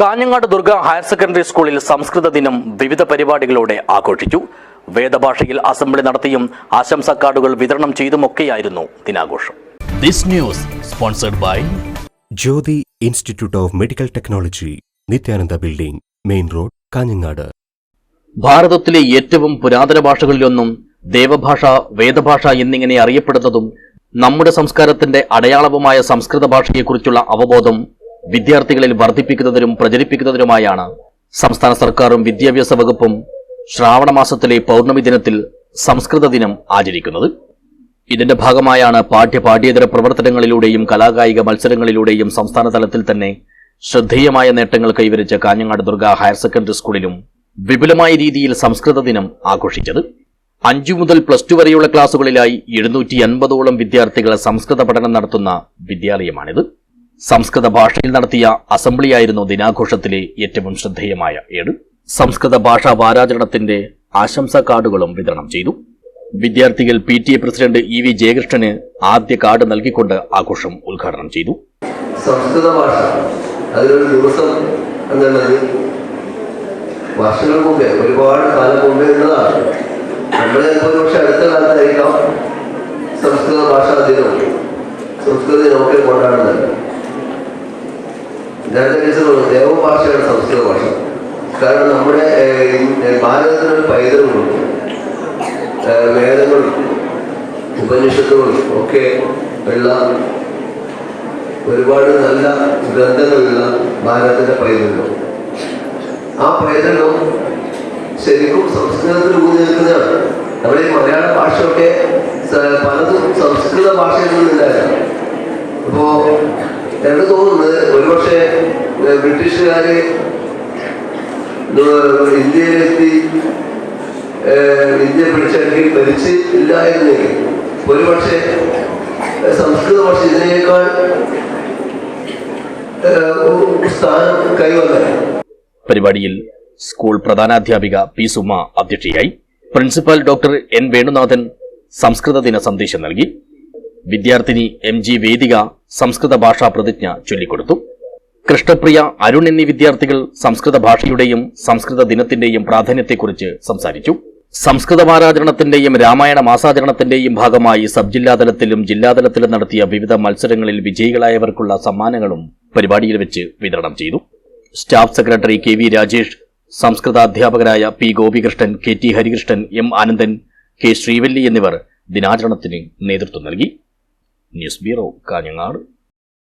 Kanhangad Durga higher secondary സ്കൂളിൽ സംസ്കൃത ദിനം വിവിധ പരിപാടികളോടെ ആഘോഷിച്ചു. വേദഭാഷയിൽ അസംബ്ലി നടത്തിയും ആശംസാ കാർഡുകൾ വിതരണം ചെയ്തുമൊക്കെയായിരുന്നു ദിനാഘോഷം. This news sponsored by Jyothi institute of medical technology, Nithyananda building, main road, Kanhangad. ഭാരതത്തിലെ ഏറ്റവും പുരാതന ഭാഷകളിലൊന്നും ദേവഭാഷ, വേദഭാഷ എന്നിങ്ങനെ അറിയപ്പെടുന്നതും നമ്മുടെ സംസ്കാരത്തിന്റെ അടയാളവുമായ സംസ്കൃത ഭാഷയെക്കുറിച്ചുള്ള അവബോധം വിദ്യാർത്ഥികളിൽ വർദ്ധിപ്പിക്കുന്നതിനും പ്രചരിപ്പിക്കുന്നതിനുമായാണ് സംസ്ഥാന സർക്കാരും വിദ്യാഭ്യാസ വകുപ്പും ശ്രാവണ മാസത്തിലെ പൗർണമി ദിനത്തിൽ സംസ്കൃത ദിനം ആചരിക്കുന്നത്. ഇതിന്റെ ഭാഗമായാണ് പാഠ്യേതര പ്രവർത്തനങ്ങളിലൂടെയും കലാകായിക മത്സരങ്ങളിലൂടെയും സംസ്ഥാന തലത്തിൽ തന്നെ ശ്രദ്ധേയമായ നേട്ടങ്ങൾ കൈവരിച്ച കാഞ്ഞങ്ങാട് ദുർഗ ഹയർ സെക്കൻഡറി സ്കൂളിലും വിപുലമായ രീതിയിൽ സംസ്കൃത ദിനം ആഘോഷിച്ചത്. 5 മുതൽ +2 വരെയുള്ള ക്ലാസുകളിലായി 750ഓളം വിദ്യാർത്ഥികൾ സംസ്കൃത പഠനം നടത്തുന്ന വിദ്യാലയമാണിത്. സംസ്കൃത ഭാഷയിൽ നടത്തിയ അസംബ്ലിയായിരുന്നു ദിനാഘോഷത്തിലെ ഏറ്റവും ശ്രദ്ധേയമായ ഏട്. സംസ്കൃത ഭാഷാ വാരാചരണത്തിന്റെ ആശംസാ കാർഡുകളും വിതരണം ചെയ്തു. വിദ്യാർത്ഥികൾ PTA പ്രസിഡന്റ് EV ജയകൃഷ്ണന് ആദ്യ കാർഡ് നൽകിക്കൊണ്ട് ആഘോഷം ഉദ്ഘാടനം ചെയ്തു. സംസ്കൃത ഭാഷ അതിലൊരു ദിവസം എന്നുള്ളത് വർഷങ്ങൾക്ക് മുമ്പേ, ഒരുപാട് കാലം മുമ്പേ ഉള്ളതാണ്. നമ്മൾ ഒരു പക്ഷെ അടുത്ത കാലത്തായിരിക്കാം സംസ്കൃത ഭാഷാ ദിനം, സംസ്കൃത ദിനമൊക്കെ കൊണ്ടാടുന്നത്. നേരത്തെ ദേവഭാഷയാണ് സംസ്കൃത ഭാഷ. കാരണം നമ്മുടെ ഭാരതത്തിനൊരു പൈതൃകമുണ്ട്. വേദങ്ങളും ഉപനിഷത്തുകളും ഒക്കെ ഉള്ള ഒരുപാട് നല്ല ഗ്രന്ഥങ്ങളുള്ള ഭാരതത്തിന്റെ പൈതൃകം. ആ പൈതൃകം ശരിക്കും സംസ്കൃതത്തിൽ ഊന്നി നിൽക്കുന്നതാണ്. നമ്മുടെ ഈ മലയാള ഭാഷയൊക്കെ പലതും സംസ്കൃത ഭാഷയിൽ നിന്നുണ്ടായിരുന്നു. അപ്പോ എനിക്ക് തോന്നുന്നത് ഒരുപക്ഷെ ബ്രിട്ടീഷുകാര് ഇന്ത്യയിലെത്തി ഇന്ത്യ പിടിച്ചടക്കി ഭരിച്ച് ഇല്ലായിരുന്നെങ്കിൽ ഒരുപക്ഷെ സംസ്കൃത ഭാഷ ഇതിനേക്കാൾ സ്ഥാനം കൈവന്ന. പരിപാടിയിൽ സ്കൂൾ പ്രധാനാധ്യാപിക P. സുമ അധ്യക്ഷയായി. Principal doctor N. വേണുനാഥൻ സംസ്കൃത ദിന സന്ദേശം നൽകി. വിദ്യാർത്ഥിനി MG വേദിക സംസ്കൃത ഭാഷാ പ്രതിജ്ഞ ചൊല്ലിക്കൊടുത്തു. കൃഷ്ണപ്രിയ, അരുൺ എന്നീ വിദ്യാർത്ഥികൾ സംസ്കൃത ഭാഷയുടെയും സംസ്കൃത ദിനത്തിന്റെയും പ്രാധാന്യത്തെക്കുറിച്ച് സംസാരിച്ചു. സംസ്കൃത വാരാചരണത്തിന്റെയും രാമായണ മാസാചരണത്തിന്റെയും ഭാഗമായി സബ് ജില്ലാതലത്തിലും ജില്ലാതലത്തിലും നടത്തിയ വിവിധ മത്സരങ്ങളിൽ വിജയികളായവർക്കുള്ള സമ്മാനങ്ങളും പരിപാടിയിൽ വെച്ച് വിതരണം ചെയ്തു. സ്റ്റാഫ് സെക്രട്ടറി KV രാജേഷ്, സംസ്കൃത അധ്യാപകരായ P. Gopikrishnan, KT Harikrishnan, M. Anandan, K. Srivalli എന്നിവർ ദിനാചരണത്തിന് നേതൃത്വം നൽകി. News bureau, Kanhangad.